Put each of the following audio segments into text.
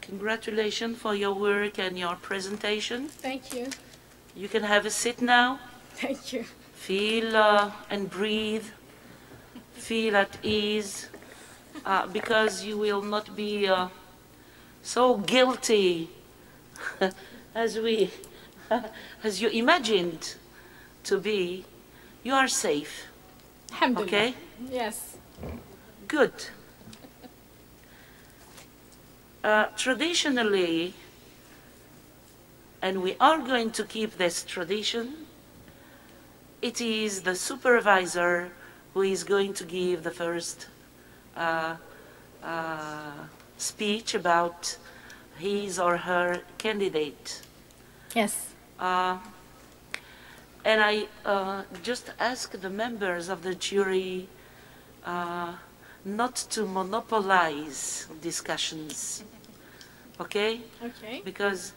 Congratulations for your work and your presentation. Thank you. You can have a sit now. Thank you. Feel and breathe. Feel at ease, because you will not be so guilty as as you imagined to be. You are safe. Alhamdulillah. Okay? Yes. Good. Traditionally, and we are going to keep this tradition, it is the supervisor who is going to give the first speech about his or her candidate. Yes. And I just ask the members of the jury not to monopolize discussions, okay? Okay. Because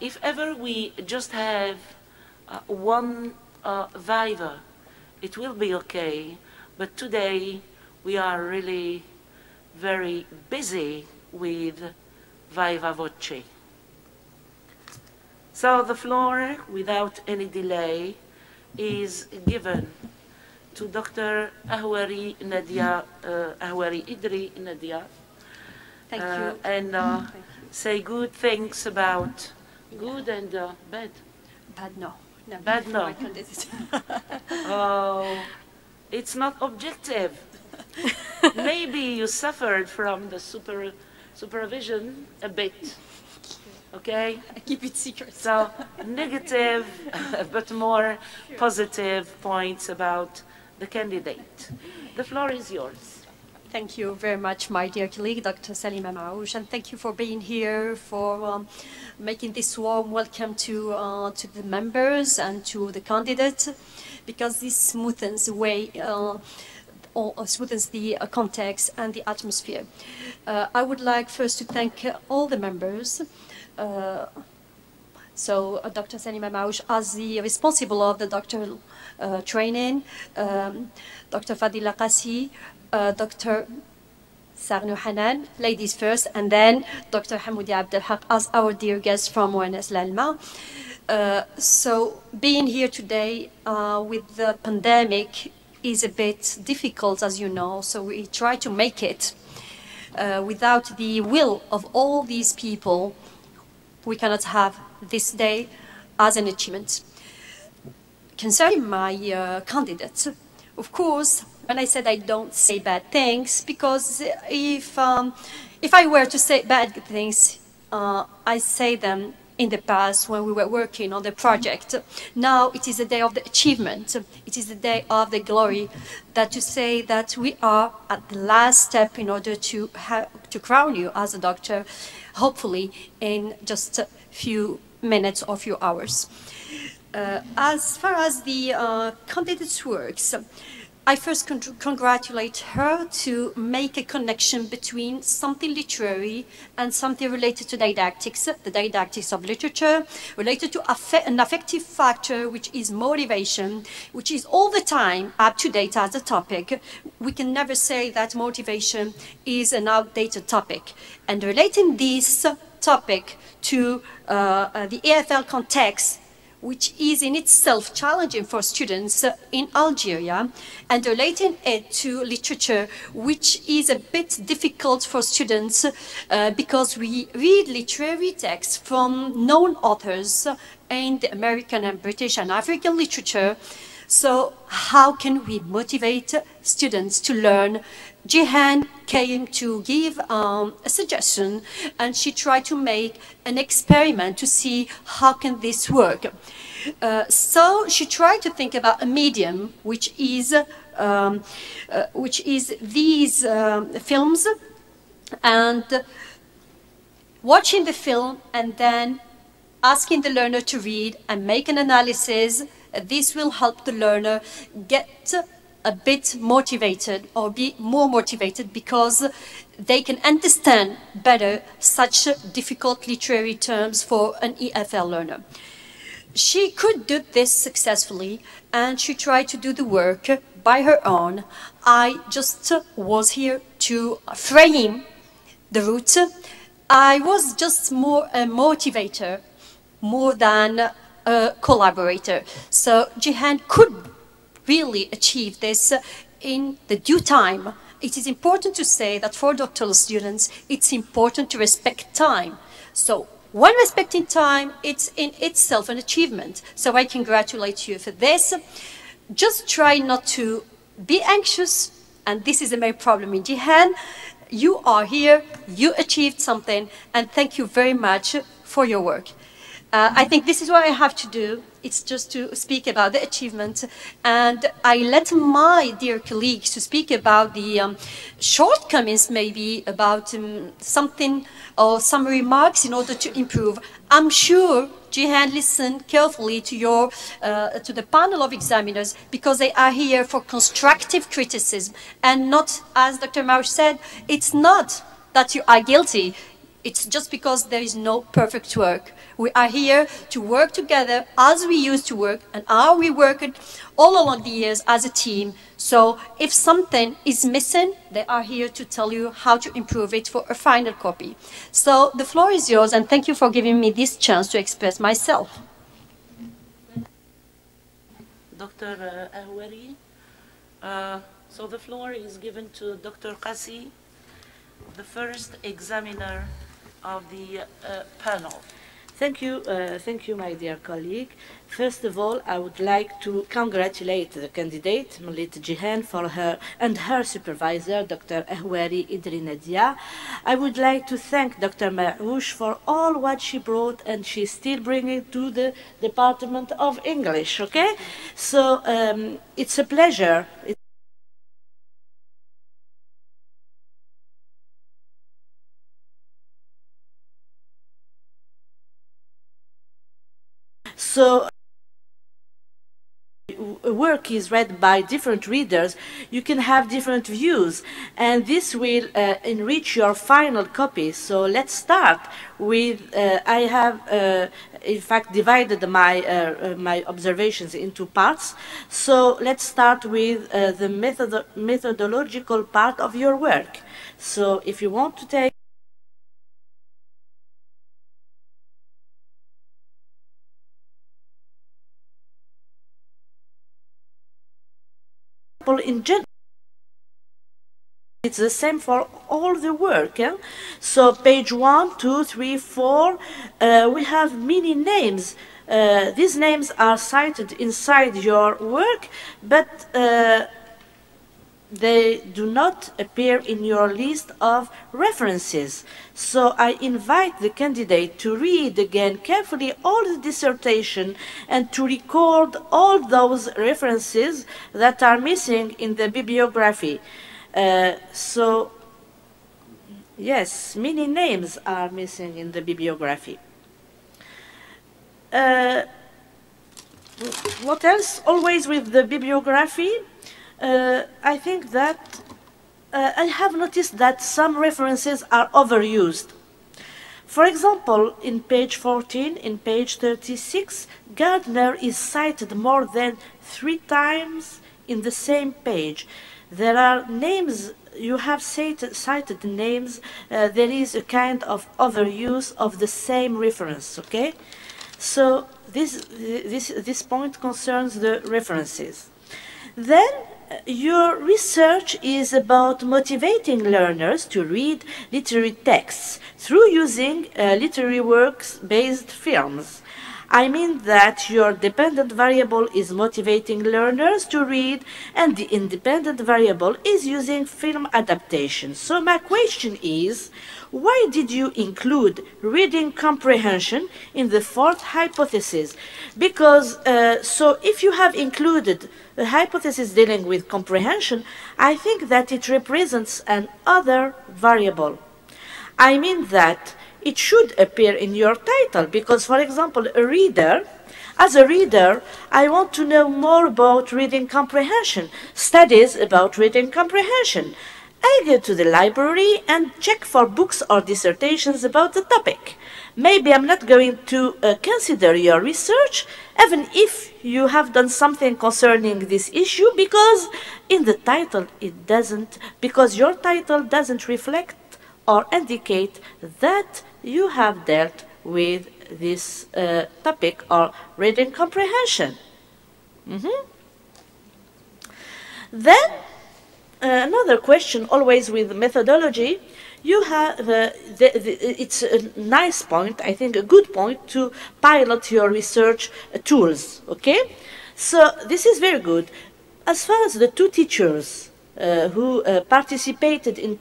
if ever we just have one viva, it will be okay. But today we are really very busy with viva voce. So the floor, without any delay, is given to Dr. Ahwari Idri Nadia. Thank you. And say good things about good and bad. Bad, no. No. Bad, no. I can't do it. Oh, it's not objective. Maybe you suffered from the supervision a bit. Okay? I keep it secret. So negative, but more positive points about the candidate. The floor is yours. Thank you very much, my dear colleague, Dr. Salima Maouch, and thank you for being here, for making this warm welcome to the members and to the candidates, because this smoothens the way, or smoothens the context and the atmosphere. I would like first to thank all the members. Dr. Salima Maouch, as the responsible of the doctoral training, Dr. Fadila Qasi, Dr. Sarnou Hanan, ladies first, and then Dr. Hamoudi Abdelhaq as our dear guest from ONS L'Alma. So being here today with the pandemic is a bit difficult, as you know, so we try to make it. Without the will of all these people, we cannot have this day as an achievement. Concerning my candidates, of course, when I said I don't say bad things, because if I were to say bad things, I say them in the past when we were working on the project. Now it is the day of the achievement. It is the day of the glory, that to say that we are at the last step in order to crown you as a doctor, hopefully in just a few minutes or few hours. As far as the candidate's works, I first congratulate her to make a connection between something literary and something related to didactics, the didactics of literature, related to an affective factor, which is motivation, which is all the time up to date as a topic. We can never say that motivation is an outdated topic. And relating this topic to the EFL context, which is in itself challenging for students in Algeria, and relating it to literature, which is a bit difficult for students because we read literary texts from known authors in the American and British and African literature. So how can we motivate students to learn? Jihan came to give a suggestion, and she tried to make an experiment to see how can this work. So she tried to think about a medium, which is these films, and watching the film and then asking the learner to read and make an analysis. This will help the learner get a bit motivated or be more motivated, because they can understand better such difficult literary terms for an EFL learner. She could do this successfully, and she tried to do the work by her own. I just was here to frame the route I was just more a motivator, more than a collaborator. So Jihan could really achieve this in the due time. It is important to say that for doctoral students, it's important to respect time. So when respecting time, it's in itself an achievement. So I congratulate you for this. Just try not to be anxious, and this is the main problem in Jihan. You are here, you achieved something, and thank you very much for your work. I think this is what I have to do. It's just to speak about the achievement, and I let my dear colleagues to speak about the shortcomings, maybe about something or some remarks in order to improve. I'm sure Jihan listened carefully to to the panel of examiners, because they are here for constructive criticism, and not, as Dr. Mauch said, it's not that you are guilty. It's just because there is no perfect work. We are here to work together as we used to work, and how we worked all along the years as a team. So if something is missing, they are here to tell you how to improve it for a final copy. So the floor is yours, and thank you for giving me this chance to express myself. Dr. Ahwari. So the floor is given to Dr. Qasi, the first examiner of the panel. Thank you, my dear colleague. First of all, I would like to congratulate the candidate, Malit Jihan, for her and her supervisor, Dr. Ahwari Idri Nadia. I would like to thank Dr. Mauch for all what she brought and she's still bringing to the Department of English, okay? So it's a pleasure. So work is read by different readers, you can have different views, and this will enrich your final copy. So let's start with, I have in fact divided my observations into parts. So let's start with the methodological part of your work. So if you want to take in general, it's the same for all the work. So page 1, 2, 3, 4, we have many names. These names are cited inside your work, but they do not appear in your list of references. So I invite the candidate to read again carefully all the dissertation and to record all those references that are missing in the bibliography. So, yes, many names are missing in the bibliography. What else? Always with the bibliography, I think that I have noticed that some references are overused. For example, in page 14, in page 36, Gardner is cited more than 3 times in the same page. There are names, you have cited names, there is a kind of overuse of the same reference, okay? So this point concerns the references. Then your research is about motivating learners to read literary texts through using literary works-based films. I mean that your dependent variable is motivating learners to read, and the independent variable is using film adaptation. So my question is, why did you include reading comprehension in the 4th hypothesis? Because, so if you have included a hypothesis dealing with comprehension, I think that it represents an other variable. I mean that it should appear in your title, because, for example, as a reader, I want to know more about reading comprehension, studies about reading comprehension. I go to the library and check for books or dissertations about the topic. Maybe I'm not going to consider your research, even if you have done something concerning this issue, because in the title it doesn't, because your title doesn't reflect or indicate that you have dealt with this topic or reading comprehension. Then, another question, always with methodology, you have, it's a nice point, I think a good point, to pilot your research tools, okay? So this is very good. As far as the two teachers who participated in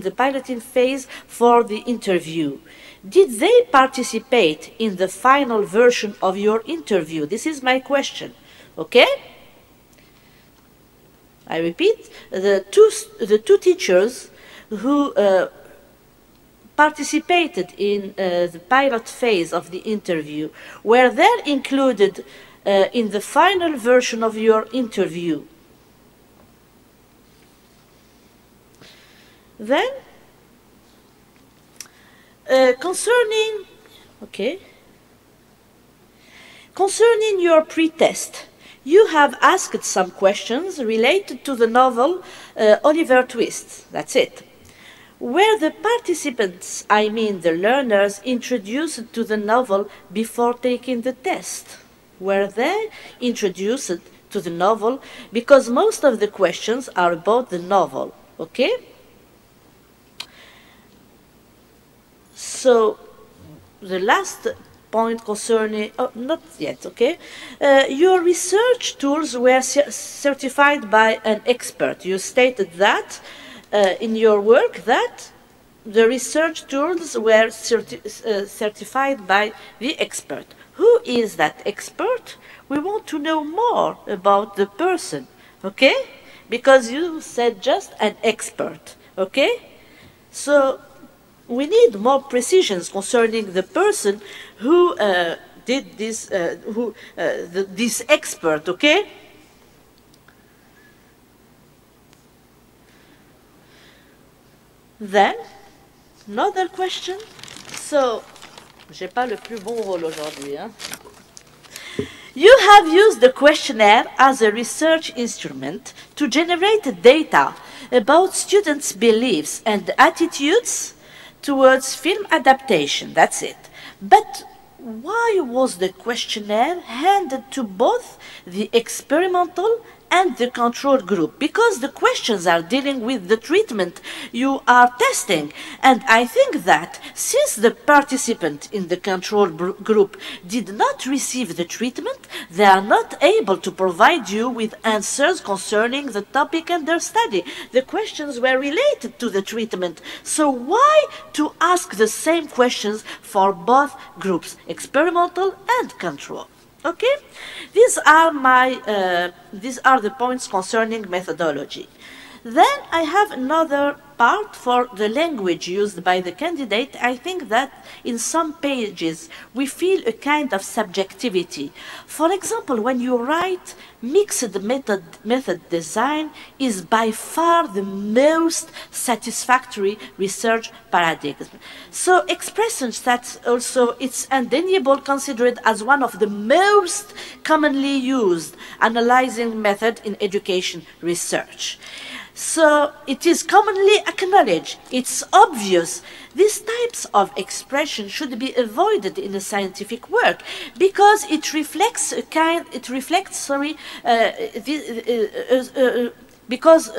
the piloting phase for the interview, did they participate in the final version of your interview? This is my question, okay? I repeat, the two teachers who participated in the pilot phase of the interview, were they included in the final version of your interview? Then, concerning your pretest, you have asked some questions related to the novel Oliver Twist. That's it. Were the participants, I mean the learners, introduced to the novel before taking the test? Were they introduced to the novel? Because most of the questions are about the novel, okay? So, the last point concerning, oh, not yet, okay? Your research tools were certified by an expert. You stated that in your work that the research tools were certified by the expert. Who is that expert? We want to know more about the person, okay? Because you said just an expert, okay? So we need more precisions concerning the person who did this, this expert, okay? Then, another question. So, j'ai pas le plus bon rôle aujourd'hui, hein? You have used the questionnaire as a research instrument to generate data about students' beliefs and attitudes towards film adaptation. That's it. But why was the questionnaire handed to both the experimental and the control group? Because the questions are dealing with the treatment you are testing. And I think that since the participant in the control group did not receive the treatment, they are not able to provide you with answers concerning the topic and their study. The questions were related to the treatment. So why to ask the same questions for both groups, experimental and control? Okay, these are the points concerning methodology. Then I have another part for the language used by the candidate. I think that in some pages we feel a kind of subjectivity. For example, when you write mixed method design is by far the most satisfactory research paradigm. So expressions that also it's undeniable considered as one of the most commonly used analyzing method in education research. So it is commonly acknowledged, it's obvious. These types of expression should be avoided in a scientific work because it reflects a kind, because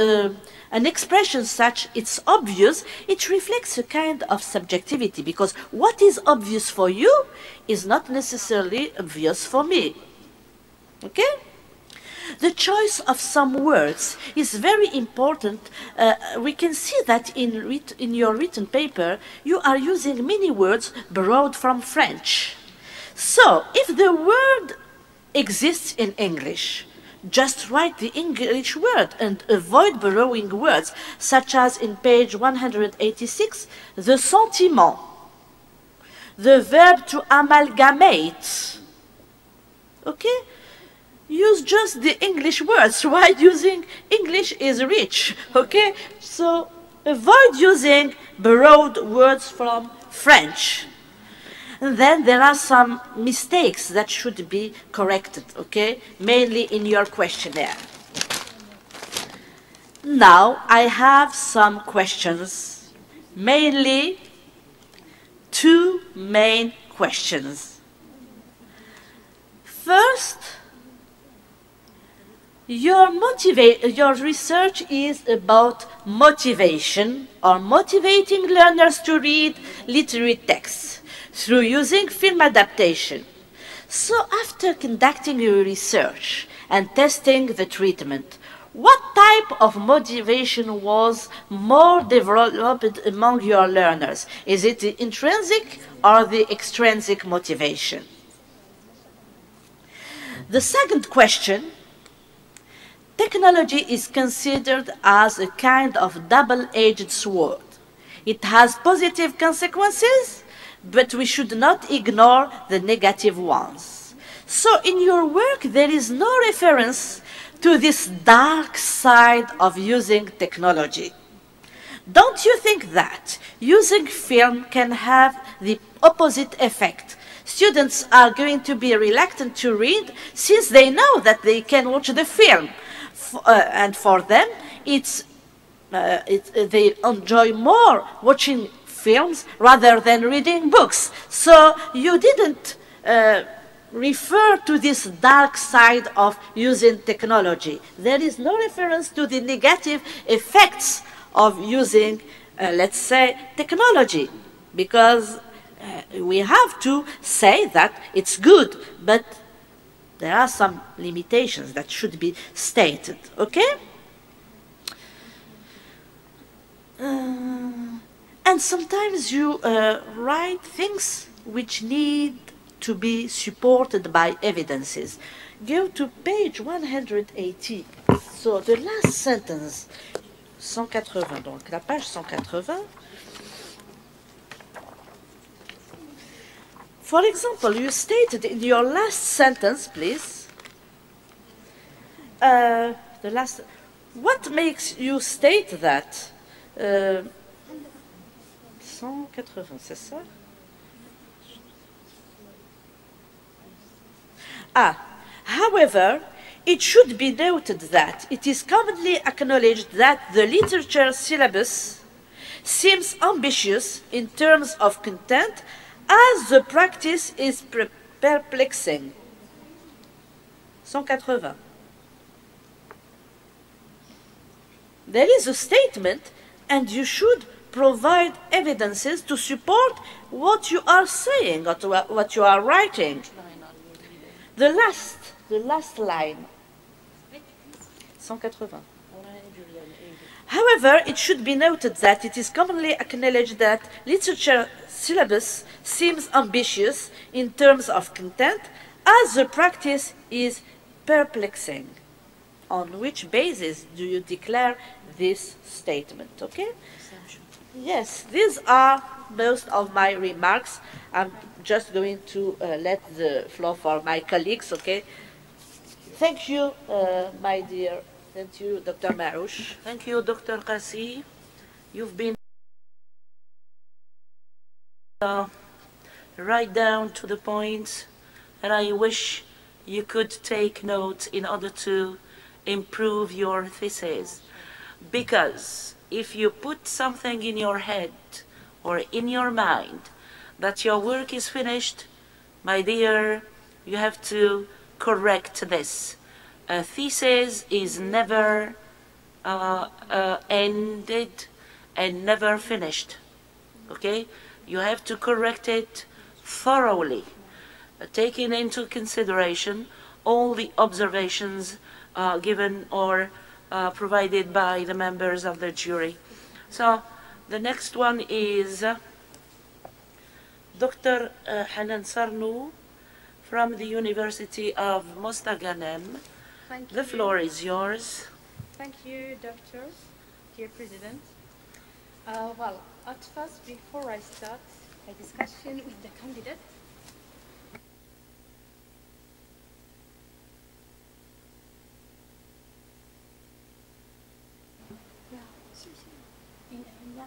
an expression such it's obvious, it reflects a kind of subjectivity because what is obvious for you is not necessarily obvious for me. Okay? The choice of some words is very important. We can see that in your written paper, you are using many words borrowed from French. So, if the word exists in English, just write the English word and avoid borrowing words, such as in page 186, the sentiment, the verb to amalgamate. Okay? Use just the English words. Why using English is rich, okay? So avoid using borrowed words from French. And then there are some mistakes that should be corrected, okay? Mainly in your questionnaire. Now I have some questions mainly two main questions. First, your research is about motivation or motivating learners to read literary texts through using film adaptation. So after conducting your research and testing the treatment, what type of motivation was more developed among your learners? Is it the intrinsic or the extrinsic motivation? The second question, technology is considered as a kind of double-edged sword. It has positive consequences, but we should not ignore the negative ones. So in your work, there is no reference to this dark side of using technology. Don't you think that using film can have the opposite effect? Students are going to be reluctant to read since they know that they can watch the film. And for them, they enjoy more watching films rather than reading books. So you didn't refer to this dark side of using technology. There is no reference to the negative effects of using, let's say, technology, because we have to say that it's good, but there are some limitations that should be stated, okay? And sometimes you write things which need to be supported by evidences. Go to page 180. So the last sentence, 180, donc la page 180. For example, you stated in your last sentence, please, what makes you state that 180, c'est ça? However, it should be noted that it is commonly acknowledged that the literature syllabus seems ambitious in terms of content, as the practice is perplexing. 180. There is a statement, and you should provide evidences to support what you are saying or what you are writing. The last line. 180. However, it should be noted that it is commonly acknowledged that literature syllabus seems ambitious in terms of content, as the practice is perplexing. On which basis do you declare this statement, okay? Yes, these are most of my remarks. I'm just going to let the floor for my colleagues, okay? Thank you, my dear. Thank you, Dr. Marouche. Thank you, Dr. Qassi. You've been right down to the point, and I wish you could take notes in order to improve your thesis. Because if you put something in your head or in your mind that your work is finished, my dear, you have to correct this. A thesis is never ended and never finished, okay? You have to correct it thoroughly, taking into consideration all the observations given or provided by the members of the jury. So the next one is Dr. Hanan Sarnou from the University of Mostaganem. The floor is yours. Thank you, Doctor, dear President. Well, at first, before I start my discussion with the candidate,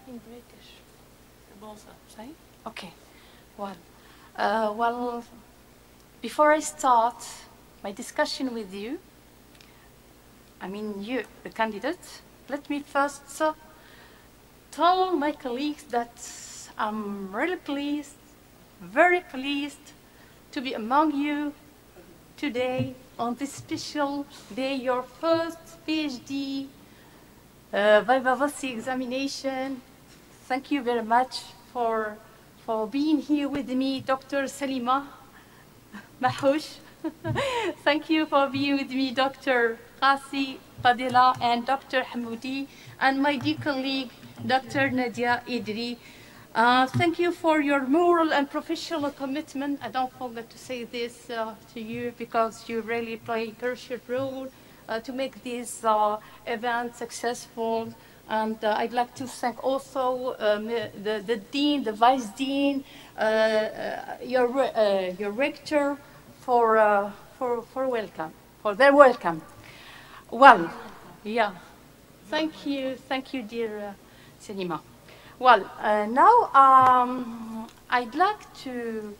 in British. Sorry? Okay. Well, before I start my discussion with you, I mean you, the candidate, let me first tell my colleagues that I'm really pleased, very pleased to be among you today on this special day, your first PhD Viva Voce examination. Thank you very much for being here with me, Dr. Salima Mahouch. Thank you for being with me, Dr. Qasi Fadila and Dr. Hamoudi, and my dear colleague, Dr. Nadia Idri. Thank you for your moral and professional commitment. I don't forget to say this to you because you really play a crucial role to make this event successful. And I'd like to thank also the dean, the vice dean, your rector for welcome, for their welcome. Well, yeah, thank you, dear Salima. Well, now I'd like to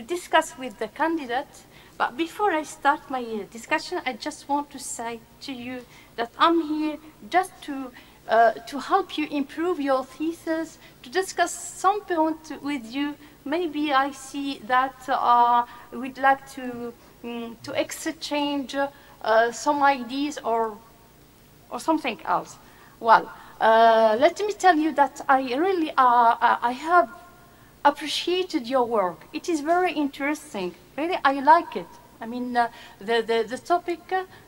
discuss with the candidate, but before I start my discussion, I just want to say to you that I'm here just to help you improve your thesis, to discuss some points with you. Maybe I see that we'd like to exchange some ideas or something else. Well, let me tell you that I really I have appreciated your work. It is very interesting. Really, I like it. I mean, the topic,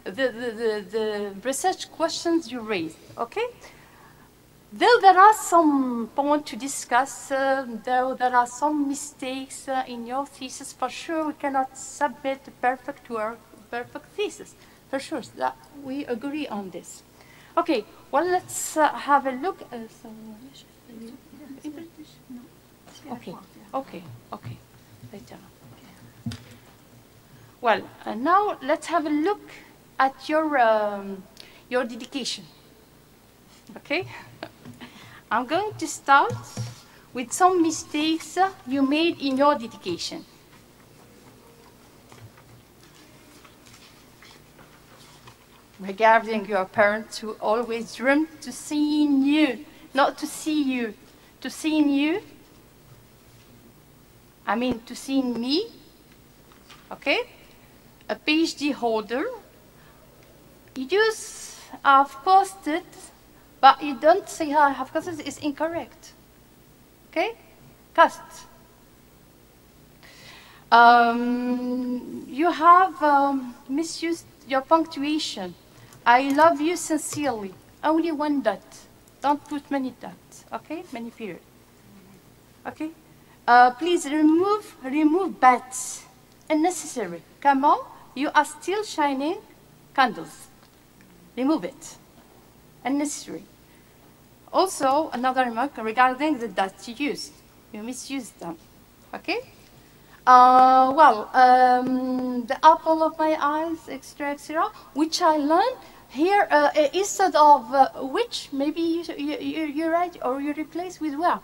the research questions you raised. Okay. Though there are some points to discuss, though there are some mistakes in your thesis, for sure we cannot submit perfect work, perfect thesis. For sure, that we agree on this. Okay, well, let's have a look. Okay. Later. Well, now let's have a look at your dedication. Okay, I'm going to start with some mistakes you made in your dedication. Regarding your parents who always dreamed to see you, not to see you, to see you. I mean, to see me, okay? A PhD holder. You just have posted, but you don't say how I have posted is incorrect, okay? Cast. You have misused your punctuation. I love you sincerely. Only one dot. Don't put many dots, okay? Many periods. Okay? Please remove bats. Unnecessary. Come on, you are still shining candles. Remove it. Unnecessary. Also, another remark regarding the dots you used. You misused them. Okay? The apple of my eyes, etc., which I learned here instead of which, maybe you write or you replace with where,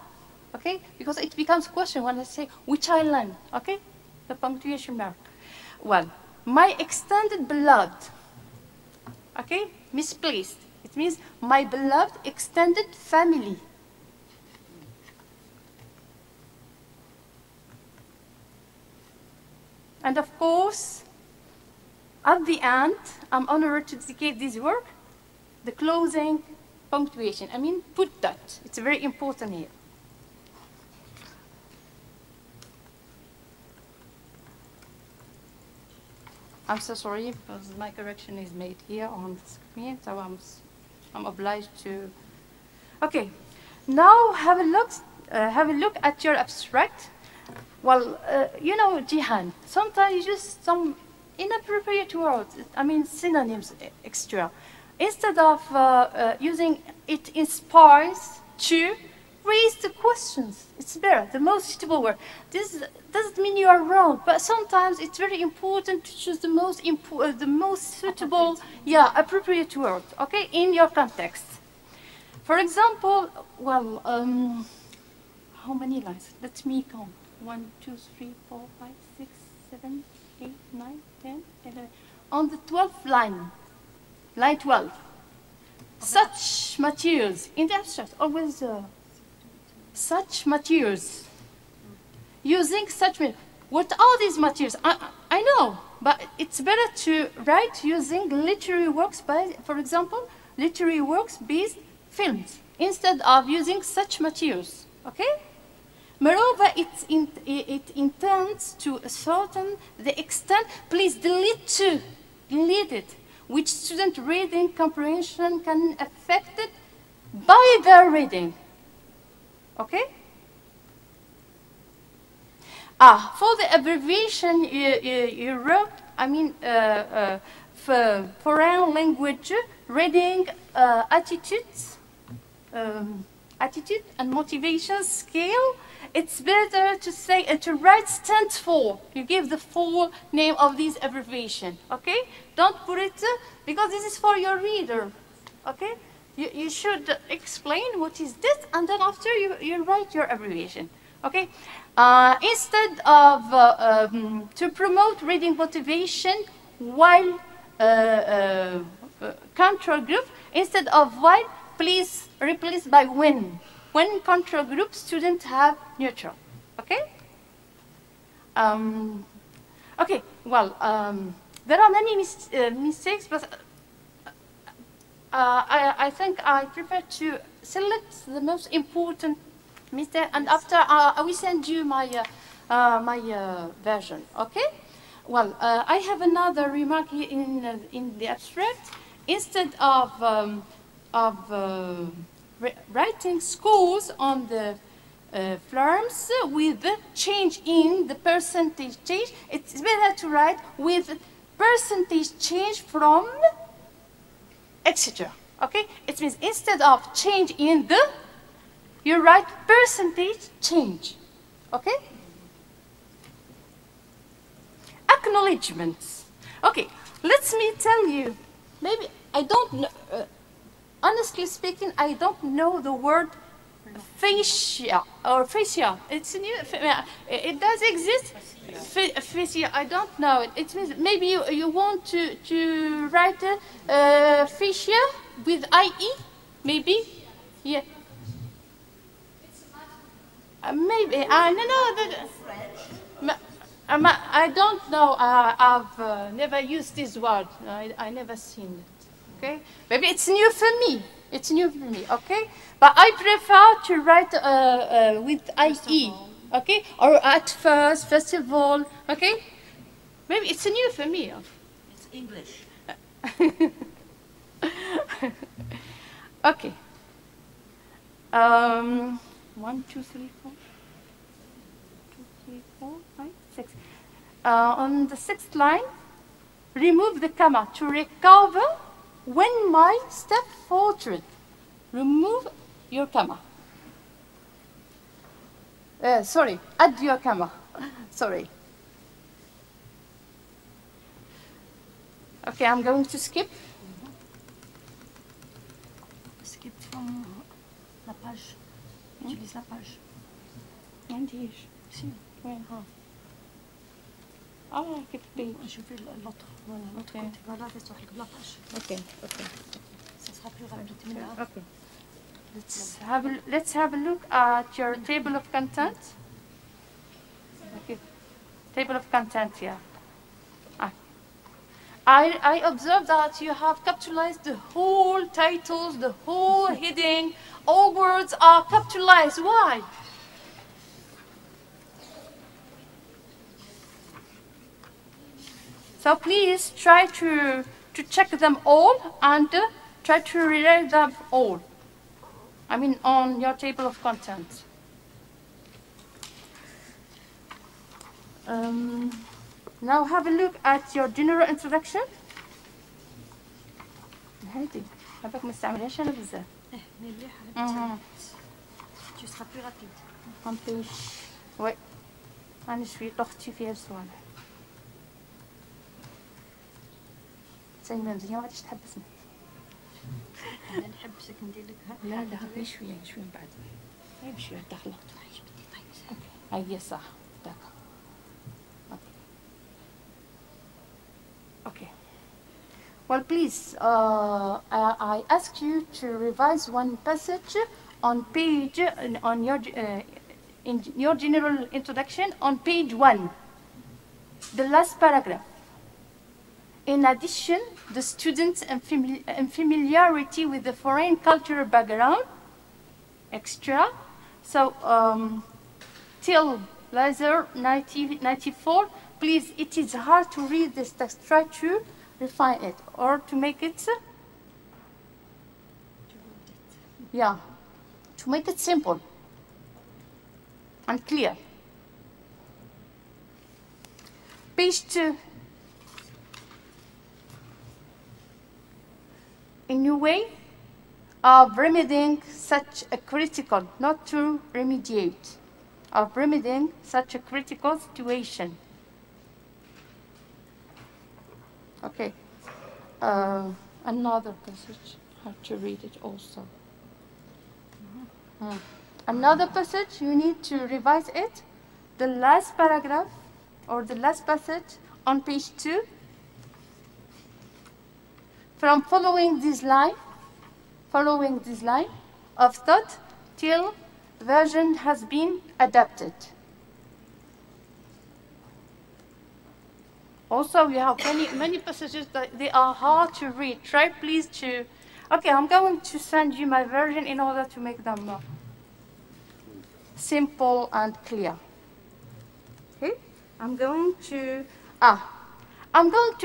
okay? Because it becomes a question when I say which I learned, okay? The punctuation mark. Well, my extended beloved, okay? Misplaced. It means my beloved extended family. And of course, at the end, I'm honored to dedicate this work, the closing punctuation. I mean, put that. It's very important here. I'm so sorry because my correction is made here on the screen, so I'm obliged to. Okay, now have a look at your abstract. Well, you know, Jihan, sometimes you use some inappropriate words, I mean synonyms extra. Instead of using it inspires to raise the questions. It's better, the most suitable word. This doesn't mean you are wrong, but sometimes it's very important to choose the most suitable, appropriate word, okay, in your context. For example, well, how many lines? Let me count. 1, 2, 3, 4, 5, 6, 7, 8, 9, 10, 11. On the 12th line, line 12. Such materials in the abstract always such materials. Using such, what are these materials? I know, but it's better to write using literary works by, for example, literary works based films instead of using such materials, okay? Moreover, it intends to ascertain the extent, please delete it, which student reading comprehension can affect it by their reading, okay? For the abbreviation you wrote, I mean, for foreign language reading attitudes, attitude and motivation scale, it's better to say to write stands for. You give the full name of this abbreviation, okay? Don't put it because this is for your reader, okay? You should explain what is this, and then after you write your abbreviation, okay? Instead of to promote reading motivation while control group, instead of while, please replace by when. When control group, students have neutral. Okay? Okay, well, there are many mistakes, but I think I prefer to select the most important mistake, and after I will send you my version. Okay? Well, I have another remark here in the abstract. Instead of writing scores on the forms with the change in the percentage change, it's better to write with percentage change from, etc. Okay? It means instead of change in the, you write percentage change. Okay? Acknowledgements. Okay, let me tell you, maybe I don't know, honestly speaking, I don't know the word fascia or fascia. It's new, it does exist. Fascia, I don't know it. It means maybe you want to write fascia with IE, maybe? Yeah. Maybe, no, I don't know. I've never used this word. I never seen it. Okay, maybe it's new for me. It's new for me. Okay, but I prefer to write with IE. Okay, or at first of all. Okay, maybe it's new for me. It's English. Okay. 1, 2, 3, 4. 2, 3, 4, 5, 6. On the 6th line, remove the comma to recover when my step faltered. Remove your comma. Sorry, add your comma. Sorry. Okay, I'm going to skip. Skip from la page. Utilise la page. عندي ايش؟ Si. وين ها؟ كيف بيج. Je fais l'autre. Voilà, l'autre Ok. côté. Voilà, reste sur la page. Okay, okay. Ça sera plus rapide. Mais là, Okay. Let's have a look at your table of content. Okay. Table of content, yeah. I observe that you have capitalized the whole titles, the whole heading, all words are capitalized. Why? So please try to check them all and try to relate them all. I mean on your table of contents. Now have a look at your general introduction. هادي هذاك ما استعملهاش انا بزاف. mais مليحة. Tu seras plus rapide. On page. وي. أنا شوية ضغطتي فيها الصوالح. سلمى مزيان ما غاديش تحبسني. أنا نحبسك ندير لك لا لا غير شوية شوية من بعد. غير شوية داخلة. هيا صح. داكا. Okay. Well, please, I ask you to revise one passage on page, in your general introduction, on page 1, the last paragraph. In addition, the students and familiarity with the foreign cultural background, extra. So till Laser 1994, please, it is hard to read this text. Try to refine it or to make it, yeah, to make it simple and clear. Page 2. A new way of remedying such a critical, not to remediate, of remedying such a critical situation. Okay. Another passage, how to read it also. Another passage, you need to revise it. The last paragraph or the last passage on page 2. From following this line of thought till version has been adapted. Also, we have many passages that they are hard to read. Try please to, okay, I'm going to send you my version in order to make them simple and clear. Okay, I'm going to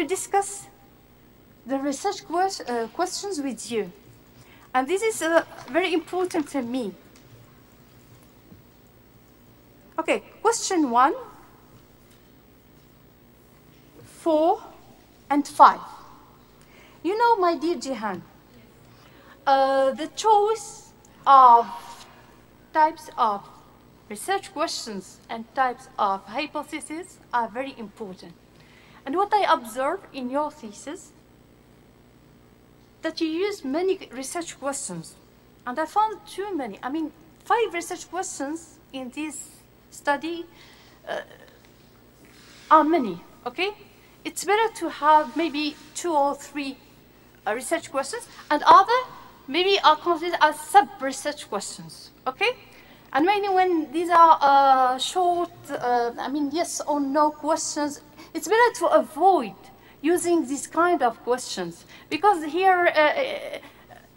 discuss the research questions with you. And this is very important to me. Okay, question 1, 4, and 5. You know, my dear Jihan, the choice of types of research questions and types of hypotheses are very important. And what I observed in your thesis, that you use many research questions. And I found too many. I mean, 5 research questions in this study are many, okay? It's better to have maybe 2 or 3 research questions, and other maybe are considered as sub-research questions, okay? And maybe when these are short, yes or no questions, it's better to avoid using this kind of questions, because here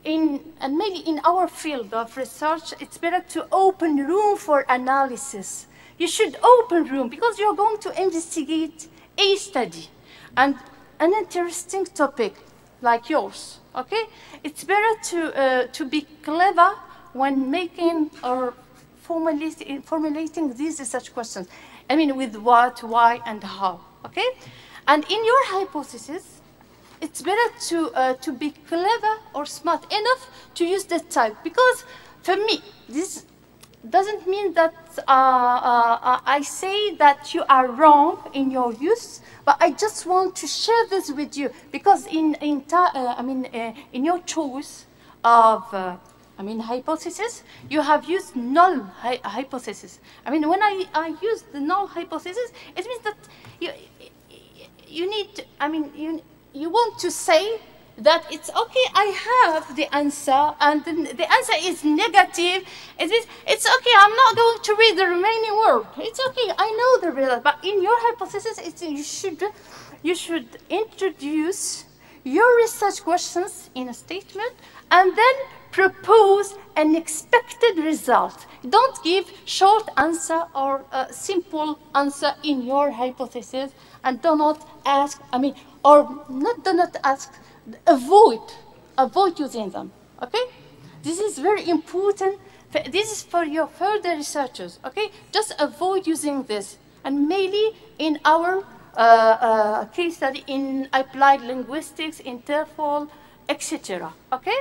and maybe in our field of research, it's better to open room for analysis. You should open room because you're going to investigate a study and an interesting topic like yours, okay? It's better to be clever when making or formulating these research questions. I mean, with what, why, and how, okay? And in your hypothesis, it's better to be clever or smart enough to use that type. Because for me, this doesn't mean that I say that you are wrong in your use, but I just want to share this with you. Because in your choice of hypothesis, you have used null hypothesis. I mean, when I use the null hypothesis, it means that you need to, you want to say that it's okay, I have the answer, and the answer is negative. It means it's okay, I'm not going to read the remaining word. It's okay, I know the result. But in your hypothesis, you should introduce your research questions in a statement and then propose an expected result. Don't give short answer or a simple answer in your hypothesis, and do not ask, avoid using them, okay? This is very important. This is for your further researchers, okay? Just avoid using this. And mainly in our case study in applied linguistics, in TOEFL, etc., okay?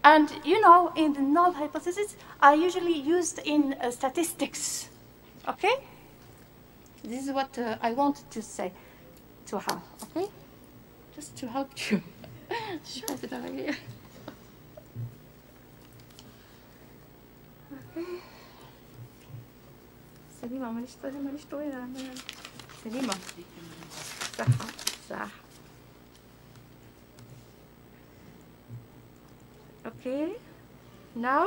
And you know, in the null hypothesis, are usually used in statistics, okay? This is what I wanted to say to her, okay? Just to help you. Okay. سليمة ماليش طويلة سليمة صح. Okay, now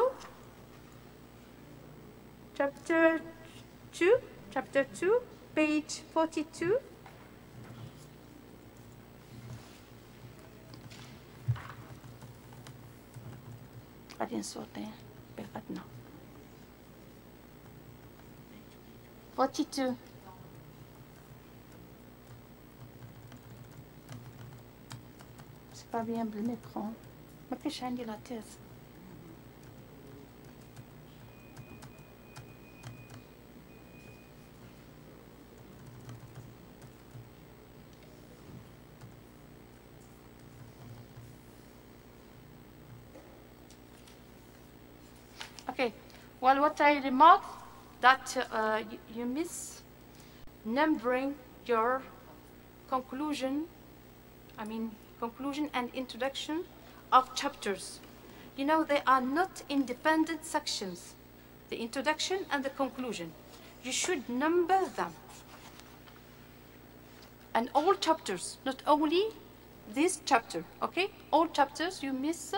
chapter 2, page 42. بعدين صوتي بغدنا 42. C'est pas bien بالميكرو ما كاينش عندي لا تيز Okay, well, what I remarked that you miss numbering your conclusion and introduction of chapters. You know, they are not independent sections, the introduction and the conclusion. You should number them. And all chapters, not only this chapter, okay? All chapters you miss,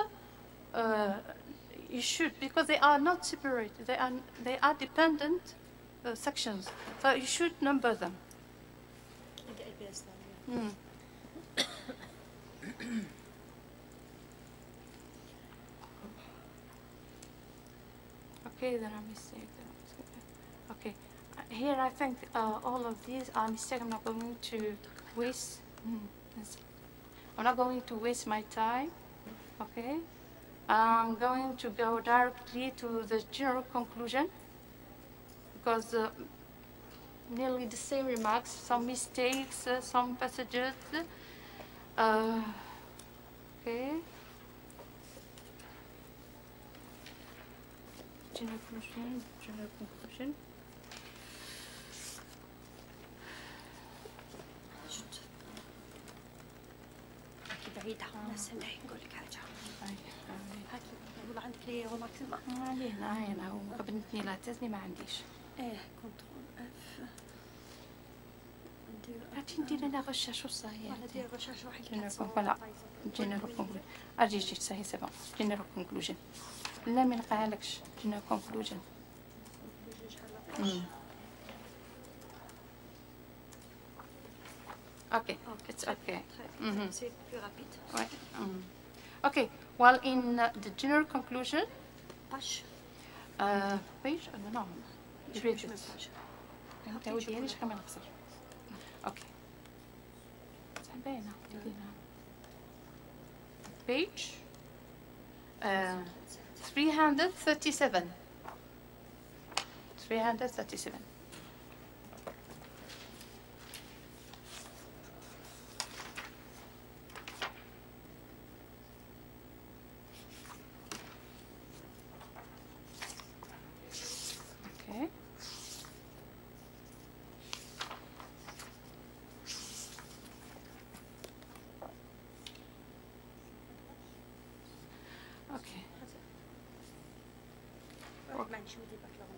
you should, because they are not separated. They are dependent sections. So you should number them. Okay, there are mistakes. Okay, here I think all of these are mistakes. I'm not going to waste. I'm not going to waste my time. Okay, I'm going to go directly to the general conclusion because nearly the same remarks, some mistakes, some passages. Okay. General conclusion. بعيدة استني نقول لك حاجة هاكي والله عندك لي رومارك ما هنا وقبلتني لا تزني ما عنديش ايه كنترول اف هاتي ندير لنا غشة شو صاير ولا دير غشاش واحد فوالا جنرال كونكلوجن اجي صحيح سي بون جنرال كونكلوجن لا ما نلقاهالكش جنرال كونكلوجن Okay, it's okay. C'est plus rapide. Ouais. Okay, well, in the general conclusion, Page. page, no, read it. تعودي ليش كمان أخسر. Okay. تعبانة تدينا. Page 337. 337. Okay. Okay.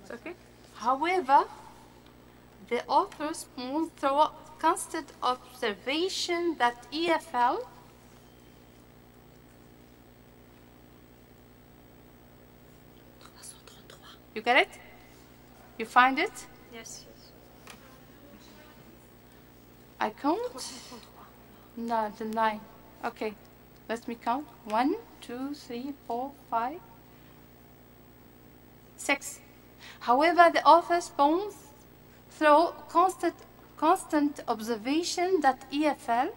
It's okay. However, the authors move through constant observation that EFL you get it? You find it? Yes, yes. I count? No, the line. Okay, let me count. 1, 2, 3, 4, 5, 6. However, the author's poems through constant observation that EFL.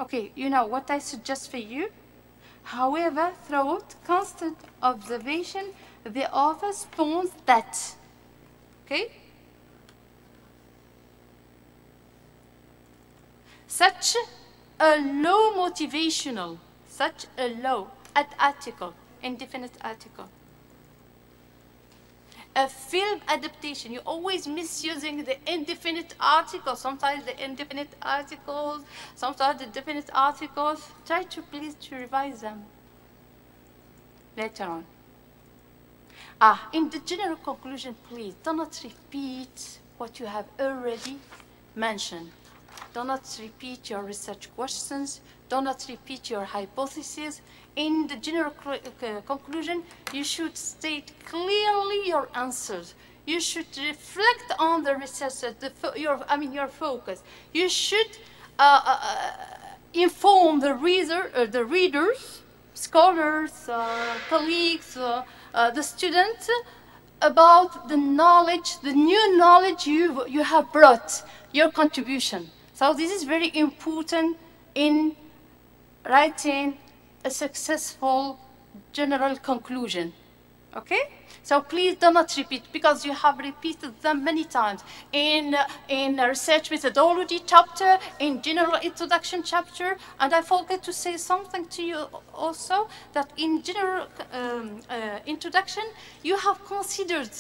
Okay, you know what I suggest for you? However, throughout constant observation, the author's poems that. Okay? Such a low motivational, such a low article, indefinite article. A film adaptation, you always misusing the indefinite article, sometimes the indefinite articles, sometimes the definite articles. Try to please to revise them later on. In the general conclusion, please do not repeat what you have already mentioned. Do not repeat your research questions. do not repeat your hypothesis. In the general conclusion, you should state clearly your answers. You should reflect on the research, your focus. You should inform the readers, scholars, colleagues, the students about the knowledge, the new knowledge you have brought, your contribution. So this is very important in writing a successful general conclusion. Okay? So please do not repeat, because you have repeated them many times. In research methodology chapter, in general introduction chapter, and I forgot to say something to you also, that in general introduction, you have considered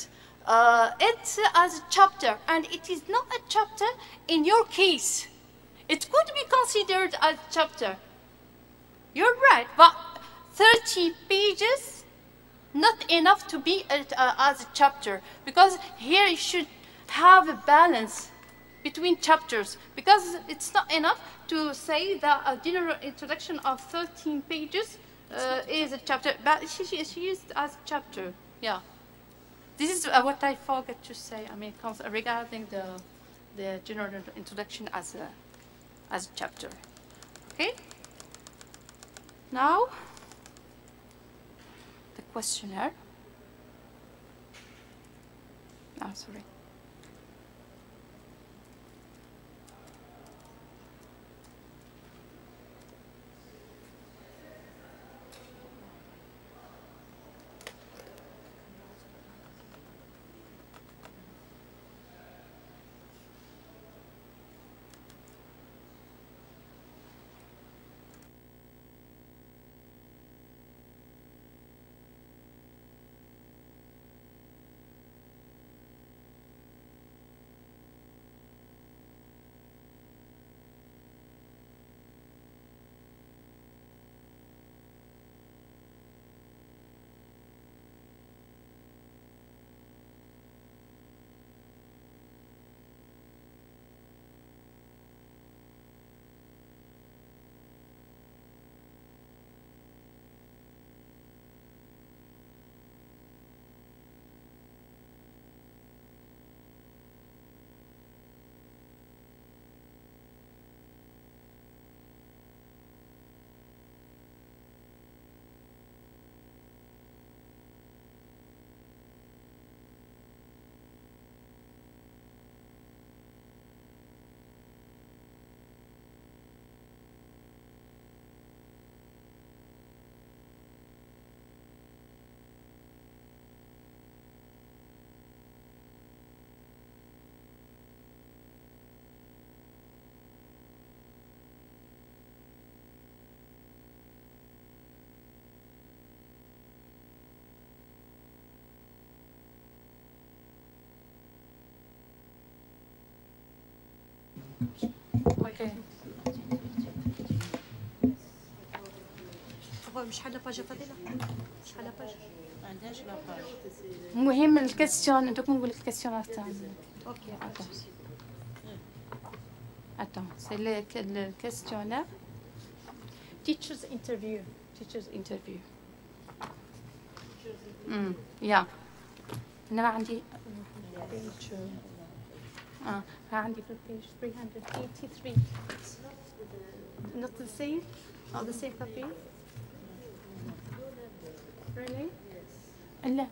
it as a chapter, and it is not a chapter in your case. It could be considered as a chapter. You're right, but 30 pages, not enough to be as a chapter, because here you should have a balance between chapters, because it's not enough to say that a general introduction of 13 pages is a chapter, but she used as a chapter. Yeah, this is what I forgot to say. I mean, regarding the general introduction as a chapter. Okay. Now, the questionnaire. Oh, sorry. Okay. شحال باج فاضله شحال باج عندهاش لاباج. المهم الكاستيون دوك نقول لك الكاستيون الثاني. اوكي Attends, c'est le questionnaire. Teacher's interview. Yeah. أنا عندي عندي في page 383. Not the same? Not the same copy? Really? لا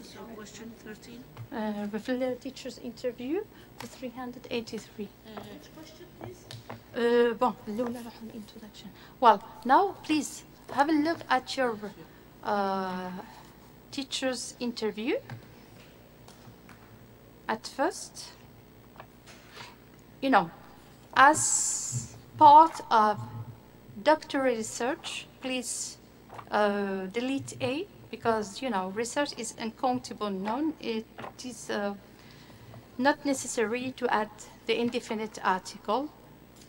So question 13. في ال teacher's interview في 383. Which question, please? Bon, الأولى راح introduction. Well, now please have a look at your teacher's interview. At first, you know, as part of doctoral research, please delete A, because, you know, research is uncountable noun. It is not necessary to add the indefinite article,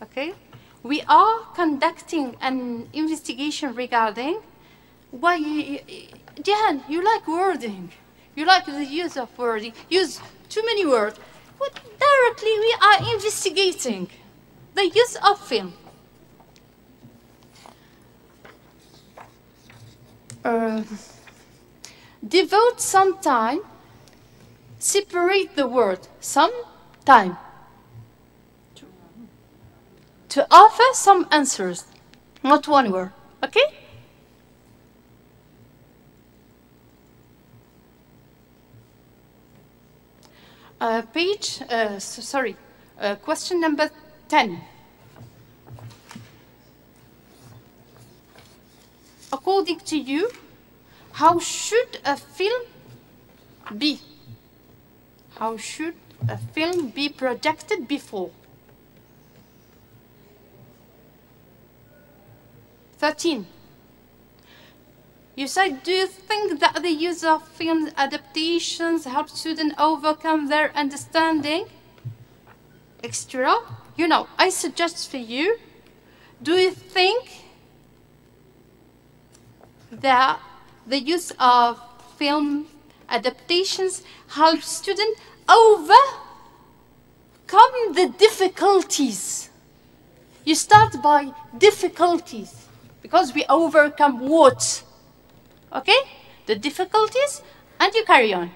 okay? We are conducting an investigation regarding why, Jan, you like wording. You like the use of wording. Use too many words. But directly we are investigating the use of film. devote some time, separate the word some time, to offer some answers, not one word, okay? Question number 10. According to you, how should a film be? How should a film be projected before? 13. You said, do you think that the use of film adaptations help students overcome their understanding? Extra. You know, I suggest for you, do you think that the use of film adaptations help students overcome the difficulties? You start by difficulties, because we overcome what? Okay? The difficulties, and you carry on.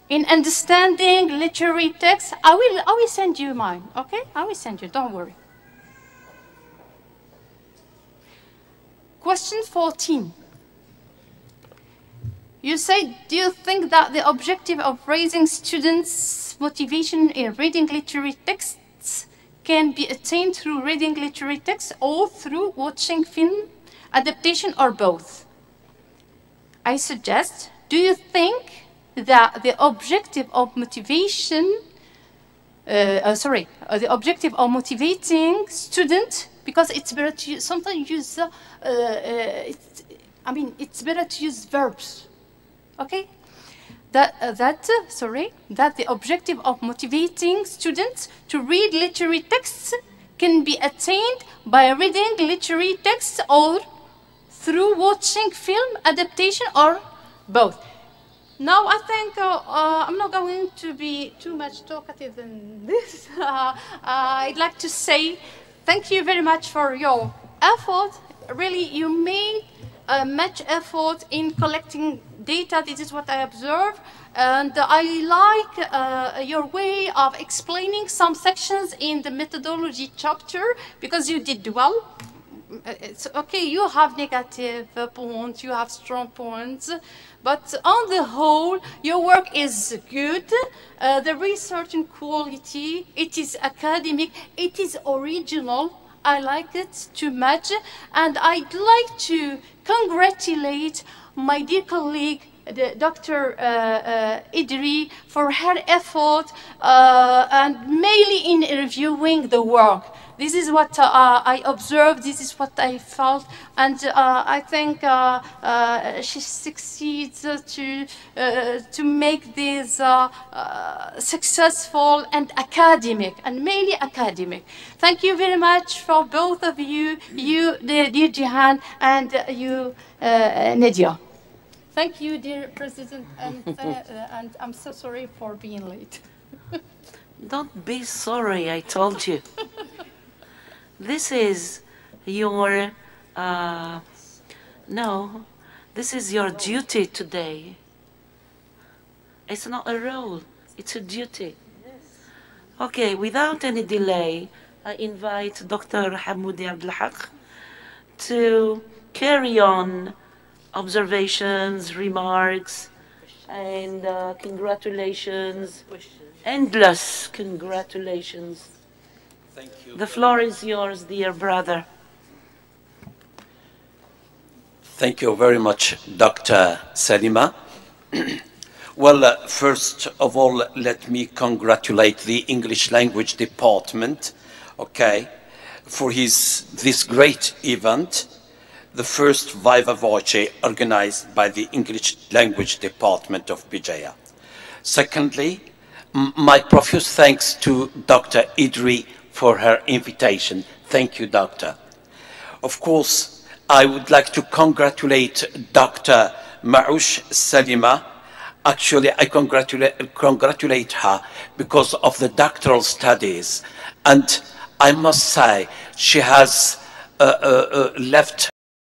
In understanding literary text, I will send you mine, okay? I will send you, don't worry. Question 14. You say, do you think that the objective of raising students' motivation in reading literary texts can be attained through reading literary texts or through watching film adaptation, or both? I suggest, do you think that the objective of motivation, the objective of motivating students, because it's better to sometimes use, it's better to use verbs, okay? That the objective of motivating students to read literary texts can be attained by reading literary texts or through watching film adaptation, or both. Now I think I'm not going to be too much talkative than this. I'd like to say thank you very much for your effort. Really, you made much effort in collecting data. This is what I observe. And I like your way of explaining some sections in the methodology chapter, because you did well. It's okay, you have negative points, you have strong points, but on the whole, your work is good. The research and quality, it is academic, it is original. I like it too much, and I'd like to congratulate my dear colleague, Dr. Idri, for her effort and mainly in reviewing the work. This is what I observed, this is what I felt, and I think she succeeds to make this successful and academic, and mainly academic. Thank you very much for both of you, dear Jihan, and you, Nadia. Thank you, dear President, and I'm so sorry for being late. Don't be sorry, I told you. This is your, this is your duty today. It's not a role, it's a duty. Okay, without any delay, I invite Dr. Hamoudi Abdelhaq to carry on observations, remarks, and congratulations, endless congratulations. Thank you. The floor is yours, dear brother. Thank you very much, Dr. Salima. Well, first of all, let me congratulate the English Language Department, okay, for this great event, the first Viva Voce organized by the English Language Department of PJIA. Secondly, my profuse thanks to Dr. Idri for her invitation. Thank you, Doctor. Of course, I would like to congratulate Dr. Maouche Salima. Actually, I congratulate her because of the doctoral studies. And I must say, she has left